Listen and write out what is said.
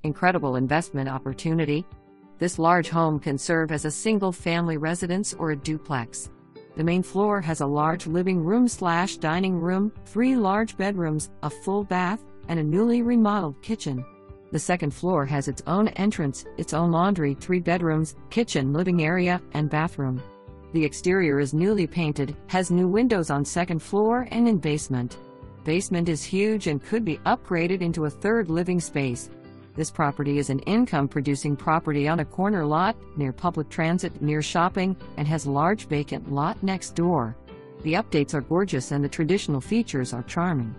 Incredible investment opportunity. This large home can serve as a single-family residence or a duplex. The main floor has a large living room/dining room, 3 large bedrooms, a full bath, and a newly remodeled kitchen. The second floor has its own entrance, its own laundry, 3 bedrooms, kitchen, living area, and bathroom. The exterior is newly painted, has new windows on second floor and in basement. Basement is huge and could be upgraded into a third living space. This property is an income-producing property on a corner lot, near public transit, near shopping, and has large vacant lot next door. The updates are gorgeous and the traditional features are charming.